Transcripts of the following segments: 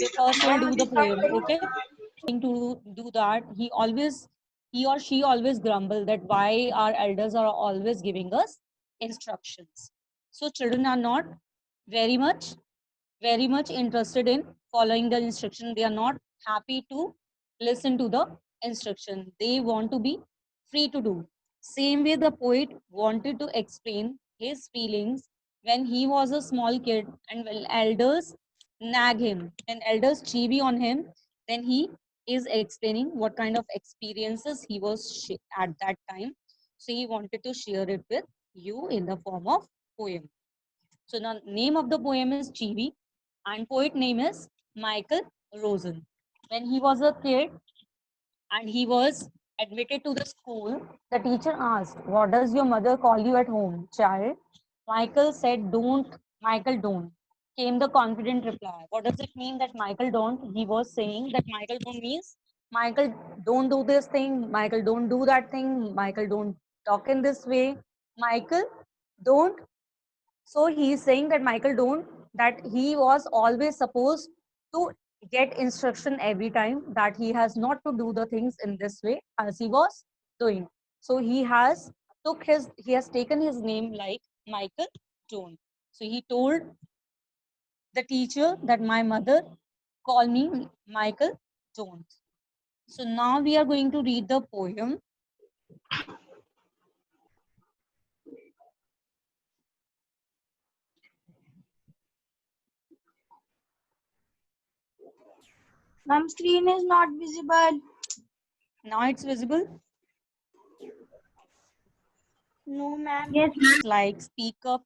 So first we'll do the poem, okay? To do that, he or she always grumble that why our elders are always giving us instructions. So children are not very much, very much interested in following the instruction. They are not happy to listen to the instruction. They want to be free to do. Same way the poet wanted to explain his feelings when he was a small kid, and when elders nag him and elders chibi on him, then he is explaining what kind of experiences he was at that time. So he wanted to share it with you in the form of poem. So the name of the poem is Chibi, and poet name is Michael Rosen. When he was a kid and he was admitted to the school, the teacher asked, "What does your mother call you at home, child?" Michael said, "Don't, Michael, don't." Came the confident reply. What does it mean that Michael don't? He was saying that Michael don't means Michael don't do this thing, Michael don't do that thing, Michael don't talk in this way, Michael don't. So he is saying that Michael don't, that he was always supposed to get instruction every time, that he has not to do the things in this way as he was doing. So he has taken his name like Michael Don't. So he told the teacher that my mother called me Michael Don't. So now we are going to read the poem. Ma'am, screen is not visible. Now it's visible. No, ma'am. Yes, ma'am. Like speak up,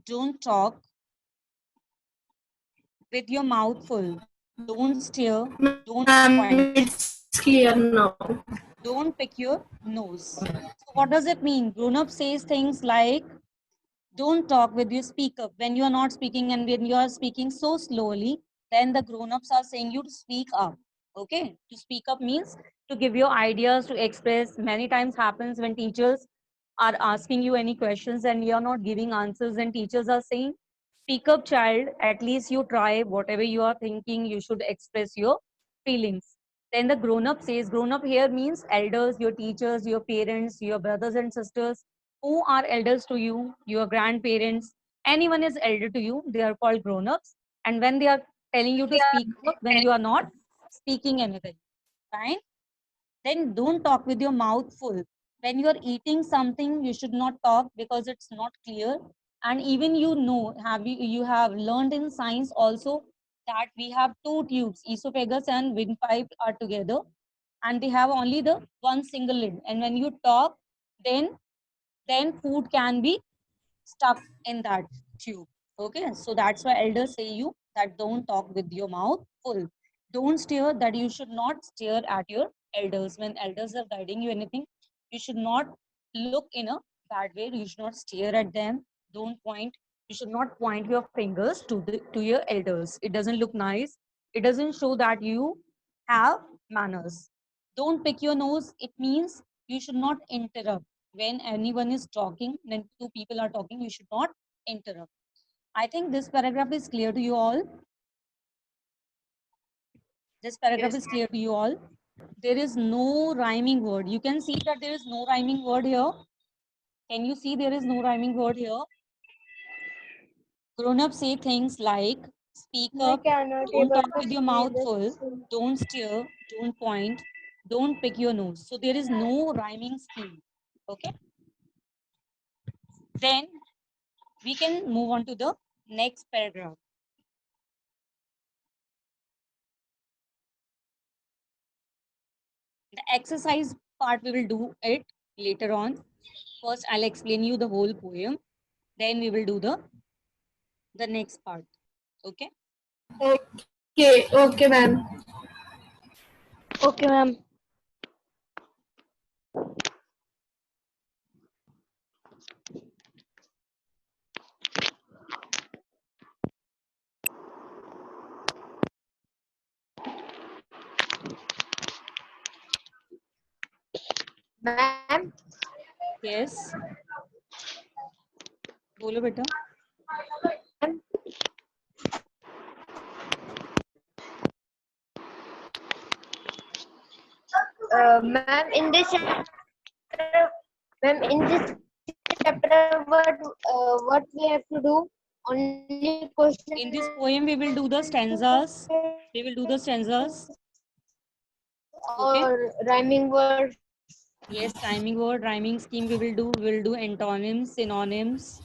don't talk with your mouth full. Don't stare, don't point, It's clear now. don't pick your nose. So what does it mean? Grown up says things like don't talk with you, speak up. When you are not speaking and when you are speaking so slowly, then the grown ups are saying you to speak up. Okay? To speak up means to give your ideas, to express. Many times happens when teachers are asking you any questions and you are not giving answers, and teachers are saying, "Speak up, child. At least you try. Whatever you are thinking, you should express your feelings." Then the grown up says, grown up here means elders, your teachers, your parents, your brothers and sisters who are elders to you, your grandparents, anyone is elder to you, they are called grown ups. And when they are telling you to speak up, when you are not speaking anything, fine, then don't talk with your mouth full. When you are eating something, you should not talk because it's not clear. And even you have learned in science also that we have two tubes, esophagus and windpipe are together, and they have only the one single lid. And when you talk, then food can be stuck in that tube. Okay, so that's why elders say you that don't talk with your mouth full. Don't stare, that you should not stare at your elders. When elders are guiding you anything, you should not look in a bad way. You should not stare at them. Don't point. You should not point your fingers to your elders. It doesn't look nice. It doesn't show that you have manners. Don't pick your nose. It means you should not interrupt when anyone is talking, when two people are talking, you should not interrupt. I think this paragraph is clear to you all. This paragraph is clear to you all. There is no rhyming word. You can see that there is no rhyming word here. Can you see there is no rhyming word here? Grown ups say things like speak I up, cannot don't able talk to with your see mouth this. full, don't stare, don't point, don't pick your nose. So there is no rhyming scheme. Okay. Then we can move on to the next paragraph. The exercise part we will do it later on. First, I'll explain you the whole poem. Then we will do the next part. Okay. Okay, ma'am. Okay, ma'am. Ma'am, Yes. बोलो बेटा. Ma'am, in this chapter, what we have to do? Only question In this poem, we will do the stanzas. We will do the stanzas. Okay. or rhyming words. Yes, rhyming word, rhyming scheme we will do. We will do antonyms, synonyms.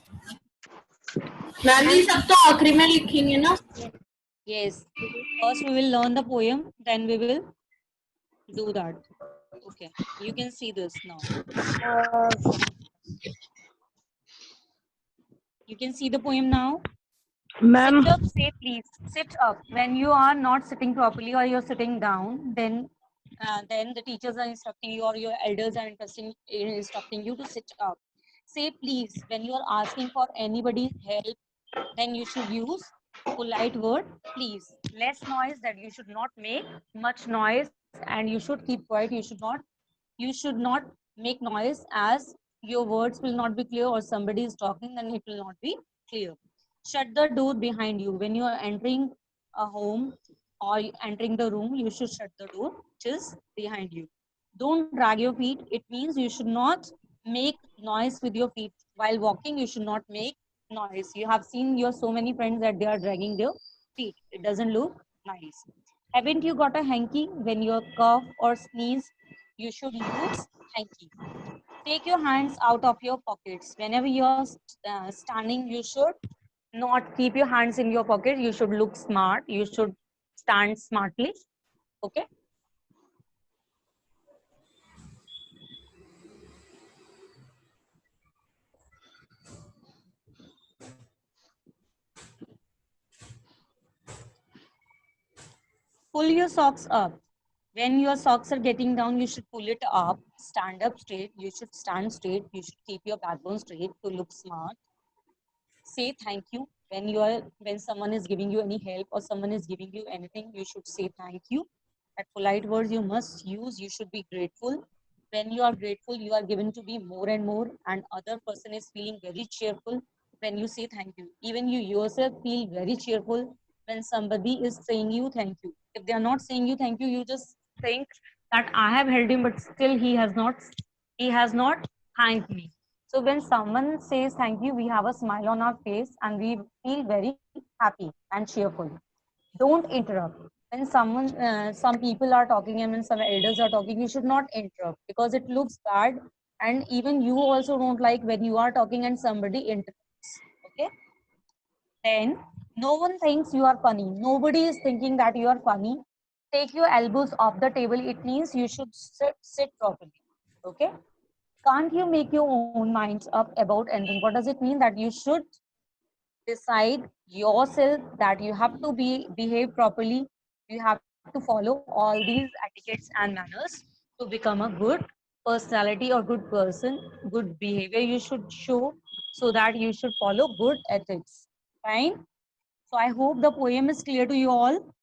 Ma'am ये सब तो आखिरी में लिखेंगे ना Yes. First we will learn the poem, then we will do that. Okay. You can see this now. You can see the poem now. Ma'am. Sit up, say please. Sit up. When you are not sitting properly or you're sitting down, then the teachers are instructing you or your elders are instructing you to sit up. Say please. When you are asking for anybody's help, then you should use polite word please. Less noise, that you should not make much noise, and you should keep quiet. You should not make noise, as your words will not be clear, or somebody is talking, then it will not be clear. Shut the door behind you. When you are entering a home or entering the room, you should shut the door which is behind you. Don't drag your feet. It means you should not make noise with your feet. While walking, you should not make noise. You have seen your so many friends that they are dragging their feet. It doesn't look nice. Haven't you got a hanky? When you cough or sneeze, you should use hanky. Take your hands out of your pockets. Whenever you are standing, you should not keep your hands in your pocket. You should look smart. You should stand smartly. Okay. Pull your socks up. When your socks are getting down, you should pull it up. Stand up straight. You should stand straight. You should keep your backbone straight to look smart. Say thank you. When someone is giving you any help or someone is giving you anything, you should say thank you. That polite words you must use. You should be grateful. When you are grateful, you are given to be more and more, and other person is feeling very cheerful when you say thank you. Even you yourself feel very cheerful when somebody is saying you thank you. If they are not saying you thank you, you just think that I have helped him, but still he has not thanked me. So when someone says thank you, we have a smile on our face and we feel very happy and cheerful. Don't interrupt. When some people are talking and when some elders are talking, you should not interrupt because it looks bad, and even you also don't like when you are talking and somebody interrupts. Okay. Then no one thinks you are funny. Nobody is thinking that you are funny. Take your elbows off the table. It means you should sit properly. Okay. Can't you make your own minds up about anything? What does it mean? That you should decide yourself that you have to behave properly. You have to follow all these etiquettes and manners to become a good personality or good person. Good behavior you should show, so that you should follow good ethics. Fine. So I hope the poem is clear to you all.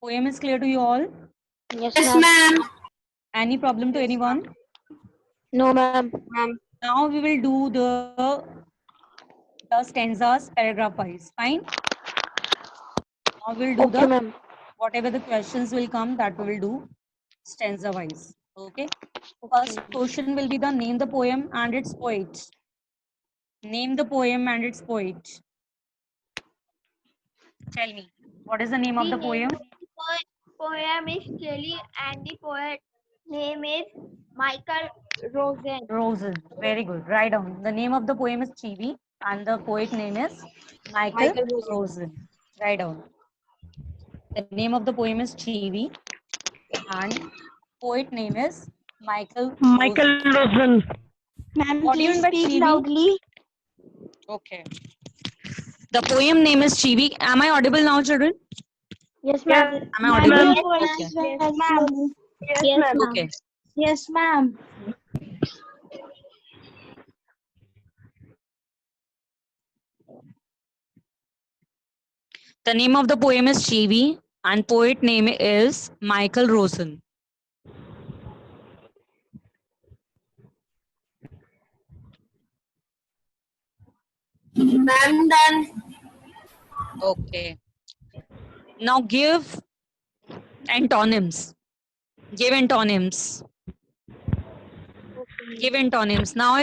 Poem is clear to you all. Yes, yes ma'am. ma'am Any problem to anyone? No, ma'am. Now we will do the stanzas paragraph wise. Fine. Now we'll do Okay, ma'am. whatever the questions will come, that we will do stanza wise. Okay. First question will be the name the poem and its poet. Name the poem and its poet. Tell me, what is the name of the poem? Poem is Kelly and the poet name is Michael Rosen. Rosen. Very good. Write down. The name of the poem is Chibi and the poet name is Michael Rosen. Write down. The name of the poem is Chibi and poet name is Michael Rosen. Ma'am, What do you please mean by speak Chibi? loudly. Okay. The poem name is Chibi. Am I audible now, children? Yes, ma'am. Am I audible? Yes, Okay. ma'am. Yes, ma'am. Okay. Yes, ma'am. The name of the poem is Chibi and poet name is Michael Rosen. ma'am done Okay. Now give antonyms. Give antonyms. Give antonyms. Now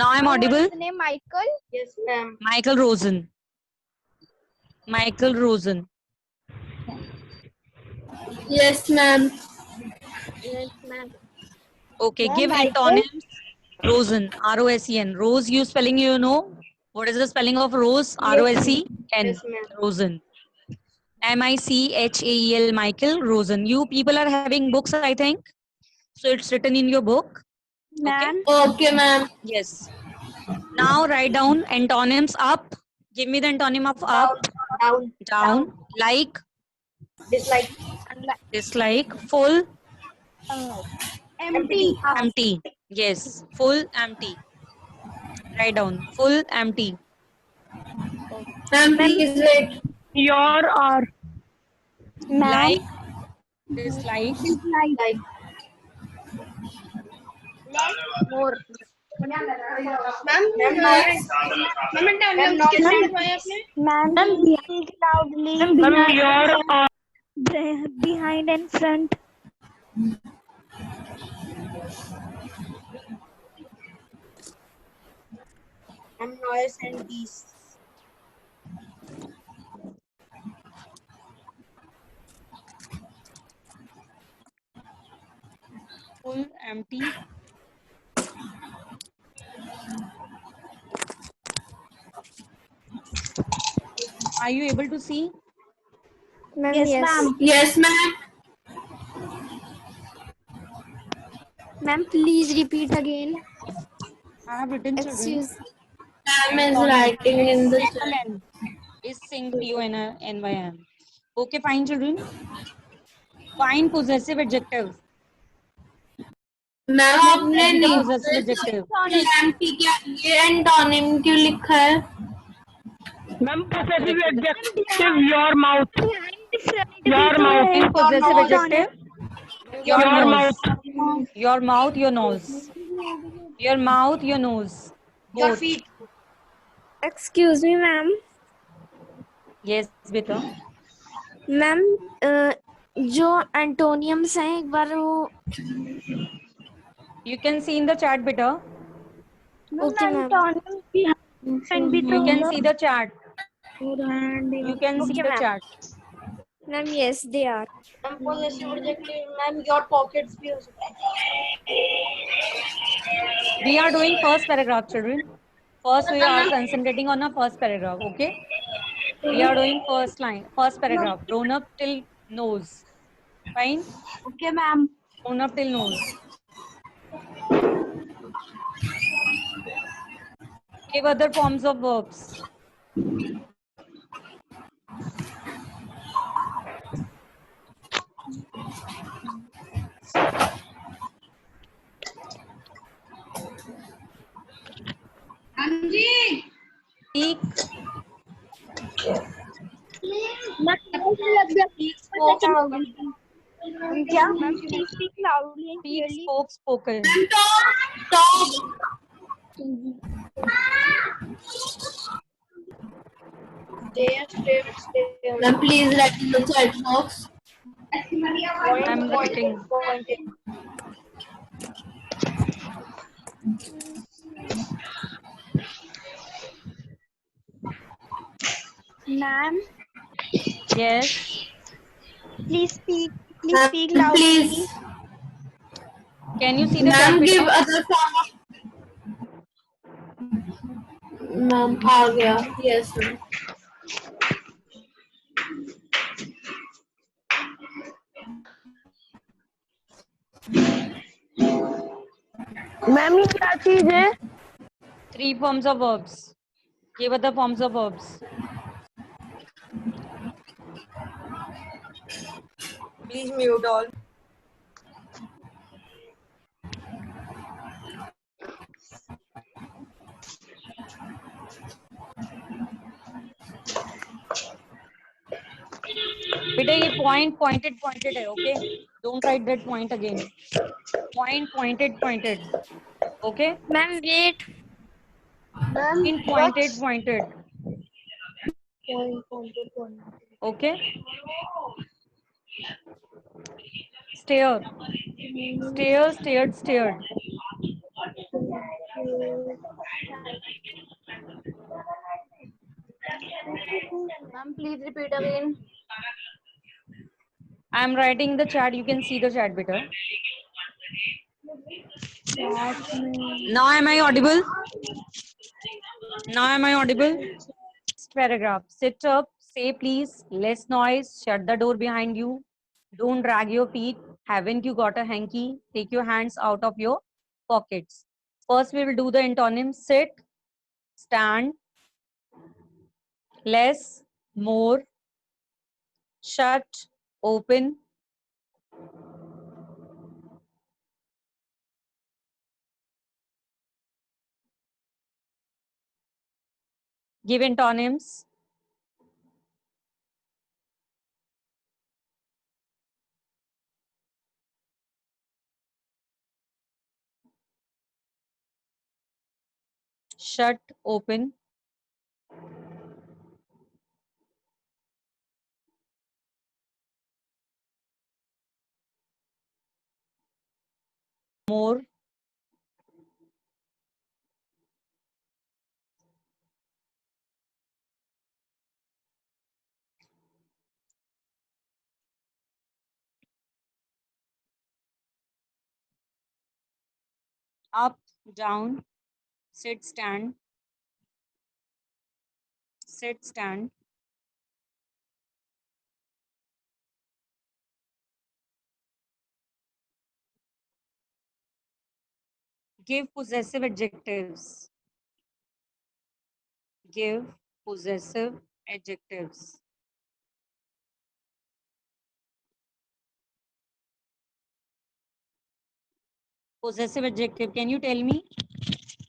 I'm audible. His name Michael. Yes, ma'am. Michael Rosen. Michael Rosen. Yes, ma'am. Yes, ma'am. Okay, Ma'am, give Michael. antonyms. Rosen. R-O-S-E-N. Rose, you spelling, you know. What is the spelling of rose? R-O-S-E-N. Yes, ma'am. Rosen. M-I-C-H-A-E-L. Michael Rosen. You people are having books, I think. So it's written in your book. Okay. Ma'am. Okay, ma'am. Yes. Now write down antonyms. Up. Give me the antonym of up. Down. Down. Like. Dislike. Dislike. Full. Empty. Empty. Yes. Full. Empty. Write down. Full. Empty. Ma'am, please wait. Your or Like. Dislike. Like. Less. More. Ma'am, Ma'am, speak loudly. your or Behind and front. I'm noise and peace. Full. Empty. Are you able to see? Ma'am, yes, ma'am. Yes, ma'am. Ma'am, please repeat again. I have written children. Ma'am is writing in the chat. N is sync P-O-N-Y-M. Okay, fine, children. Find possessive adjective. Ma'am आपने Find the नीचे possessive adjective. Empty क्या ये antonym क्यों लिखा है? ma'am possessive adjective your mouth. Your In mouth. possessive adjective. Your Your nose. mouth. Your mouth, your nose. Your mouth, your nose. Your Both. feet. Excuse me, ma'am. Yes, beta. Ma'am जो एंटोनियम्स हैं एक बार वो You can see in the chat, beta. Okay ma'am You can see the chat. You can see Okay, the ma'am. chat. Ma'am yes they are ma'am possessive adjective ma'am your pockets भी हो सकता है. We are doing first paragraph, children. First, we are concentrating on the first paragraph. Okay. We are doing first line, first paragraph. Grown up till nose. Fine. Okay ma'am Grown up till nose. Give other forms of verbs. Speak. क्या ma'am please speak loudly and Speak. Clearly Spoke. Spoken. Ma'am, please let in the chat box. I'm writing. Ma'am Yes. Please speak Ma'am, loudly please. Can you see the chat? Ma'am, give beta? other form of. Ma'am, आ गया. Yes, ma'am. Ma'am ये क्या चीज है? 3 forms of verbs. Give other forms of verbs. Please mute all. बेटा ये pointed है. Okay. Don't write that point again. Pointed. Okay. Ma'am wait In pointed. Okay. Stare. Stare, stared, stared. Ma'am, please repeat again. I'm writing the chat. You can see the chat better. Now am I audible? Now am I audible? Next paragraph. Sit up, say please, less noise, shut the door behind you. Don't drag your feet. Haven't you got a hanky? Take your hands out of your pockets. First, we will do the antonym sit, stand, less, more, shut, open. Give antonyms. Shut, open. More. Up, down, sit, stand, sit, stand. Give possessive adjectives. Give possessive adjectives. Possessive adjective. Can you tell me?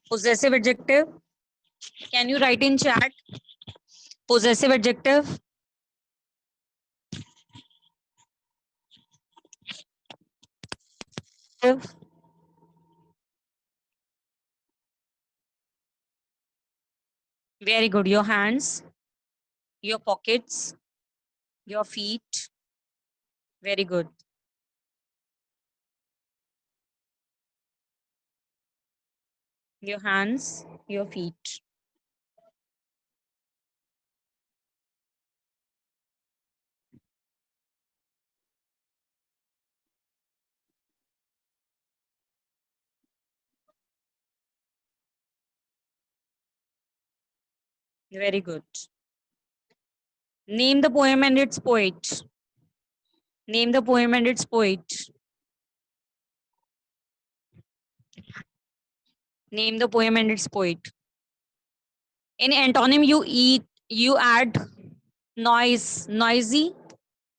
Possessive adjective. Can you write in chat? Possessive adjective. Very good. Your hands, your pockets, your feet. Very good. Your hands, your feet. Very good. Name the poem and its poet. Name the poem and its poet. Name the poem and its poet. In antonym, you add noise, noisy,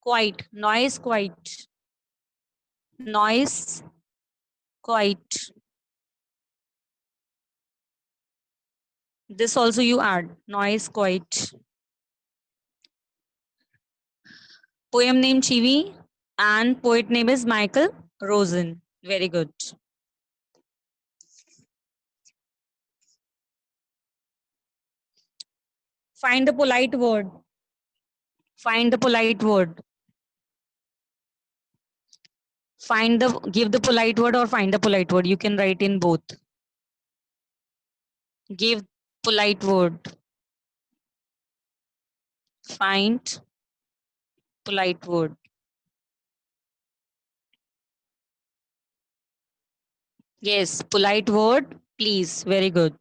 quiet, noise, quiet, noise, quiet. This also you add noise, quiet. Poem name Chivi and poet name is Michael Rosen. Very good. Find the polite word. Find the polite word. Give the polite word or find the polite word. You can write in both. Give polite word. Find polite word. Yes, polite word, please. Very good.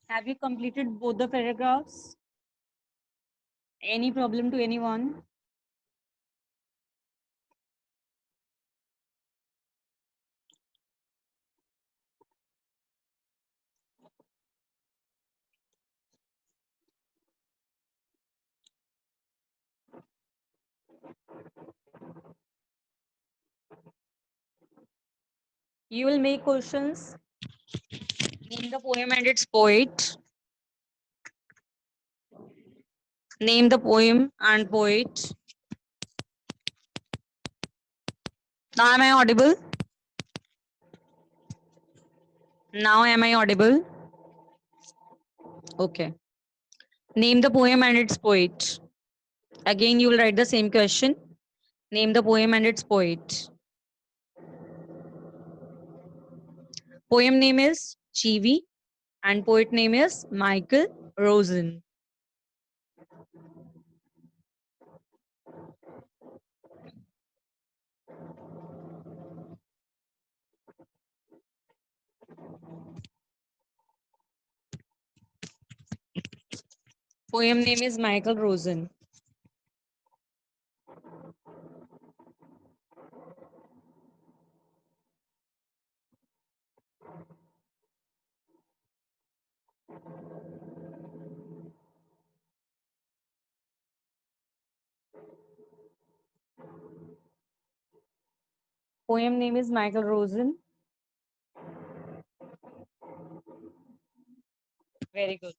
Have you completed both the paragraphs? Any problem to anyone? You will make questions. Name the poem and its poet. Name the poem and poet. Now am I audible? Now am I audible? Okay. Name the poem and its poet. Again, you will write the same question. Name the poem and its poet. Poem name is Chivi and poet name is Michael Rosen. Poem name is Michael Rosen. Poem name is Michael Rosen. Very good.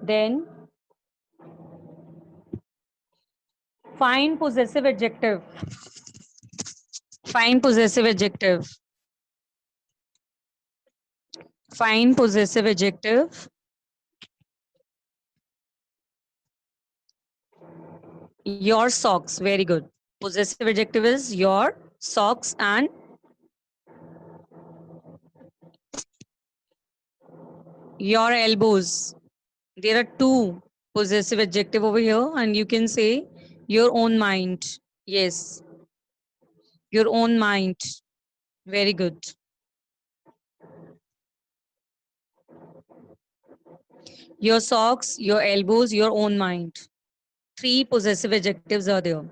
Then find possessive adjective. Find possessive adjective. Find possessive adjective. Your socks. Very good. Possessive adjective is your socks and your elbows. There are two possessive adjective over here, and you can say your own mind. Yes, your own mind. Very good. Your socks, your elbows, your own mind. Three possessive adjectives are there.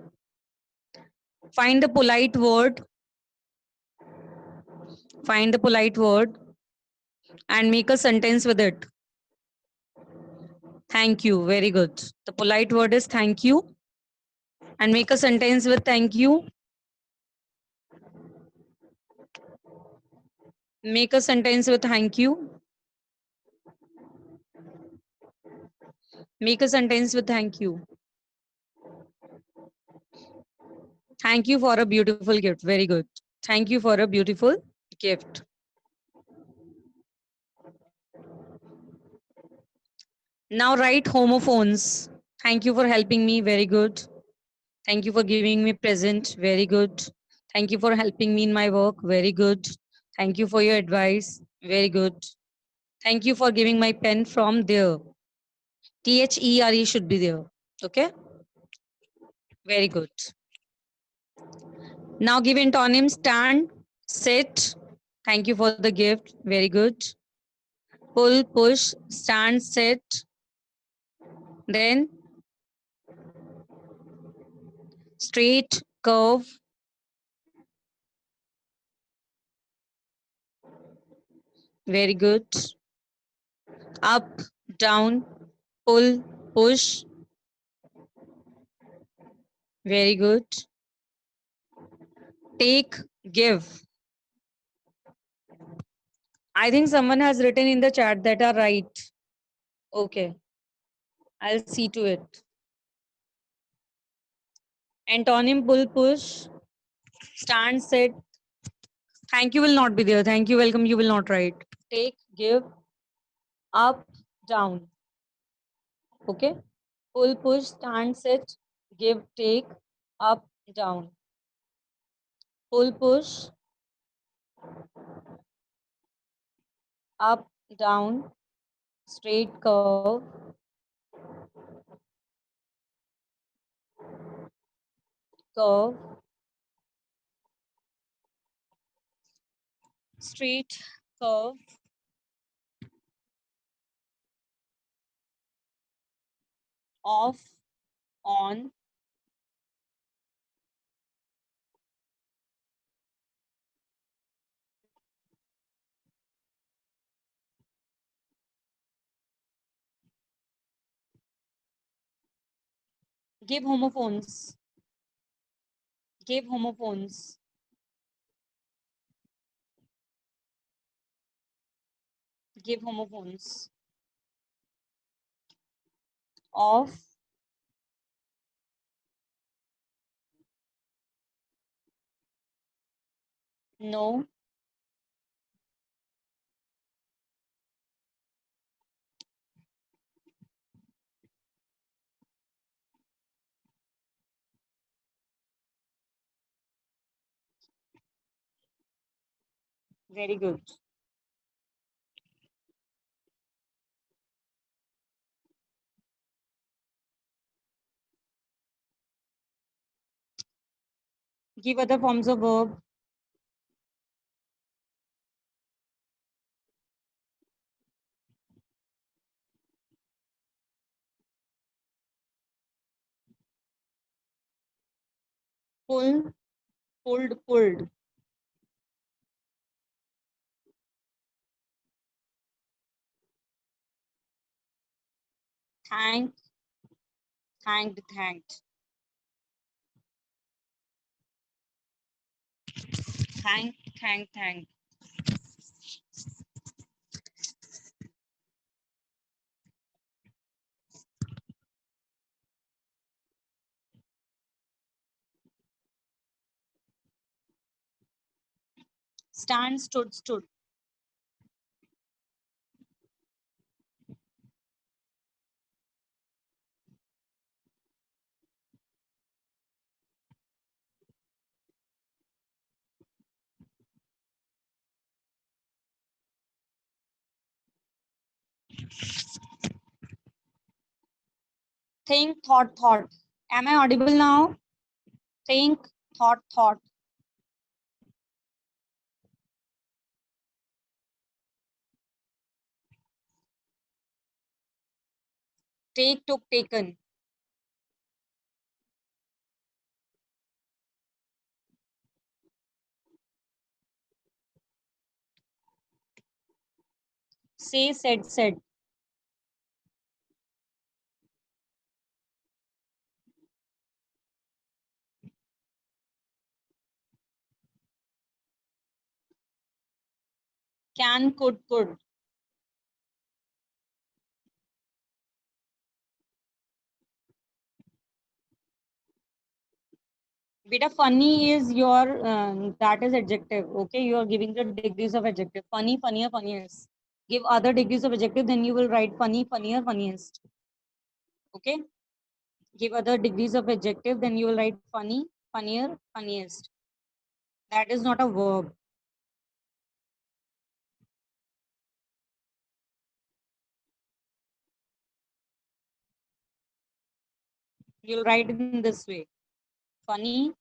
Find the polite word. Find the polite word and make a sentence with it. Thank you. Very good. The polite word is thank you. And make a sentence with thank you. Make a sentence with thank you. Make a sentence with thank you. Thank you for a beautiful gift. Very good. Thank you for a beautiful gift. Now write homophones. Thank you for helping me. Very good. Thank you for giving me present. Very good. Thank you for helping me in my work. Very good. Thank you for your advice. Very good. Thank you for giving my pen from there. THERE should be there. Okay. Very good. Now give antonym stand, sit. Thank you for the gift. Very good. Pull, push, stand, sit. Then straight, curve. Very good. Up, down, pull, push. Very good. Take, give. I think someone has written in the chat that are right. Okay. I'll see to it. Antonym pull, push. Stand, sit. Thank you will not be there. Thank you, welcome. You will not write. Take, give, up, down. Okay. Pull, push, stand, sit, give, take, up, down. Pull, push, up, down, straight curve, curve, straight curve, off, on, give homophones, give homophones. Give homophones of no, very good. Give other forms of verb. Pull, pulled, pulled. Thank, thanked, thanked. Thank, thank, thank. Stand, stood, stood. Think, thought, thought. Am I audible now? Think, thought, thought. Take, took, taken. Say, said, said. Can, could. Beta funny is your that is adjective. Okay, you are giving the degrees of adjective. Funny, funnier, funniest. Give other degrees of adjective, then you will write funny, funnier, funniest. Okay. Give other degrees of adjective, then you will write funny, funnier, funniest. That is not a verb. You'll write it in this way. Funny,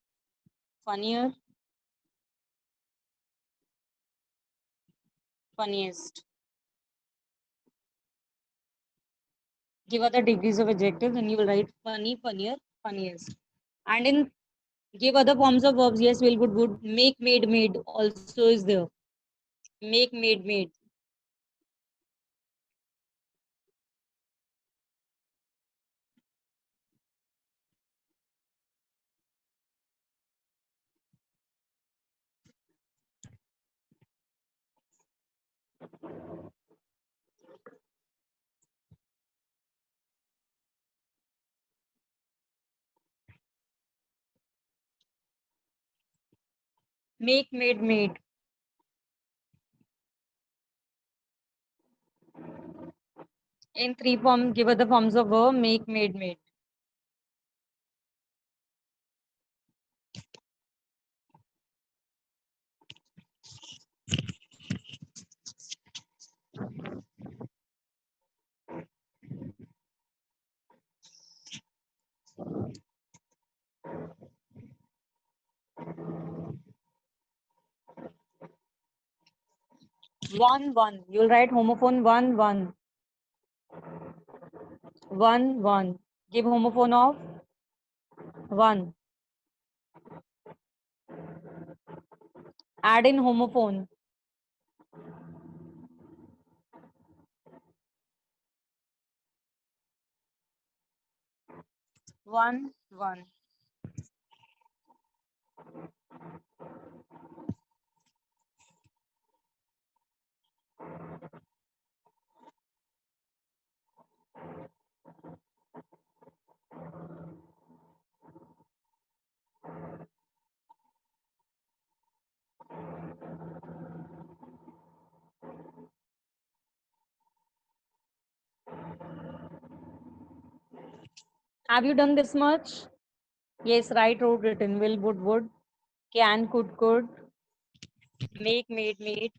funnier, funniest. Give other degrees of adjective, then you will write funny, funnier, funniest. And in give other forms of verbs, yes, will, good. Make, made also is there. Make, made. Make, made. In three forms, give other forms of verb, make, made. One. You'll write homophone one. One. Give homophone of one. Add in homophone. One. Have you done this much? Yes, write, wrote, written, will, would, can, could, make, made, made.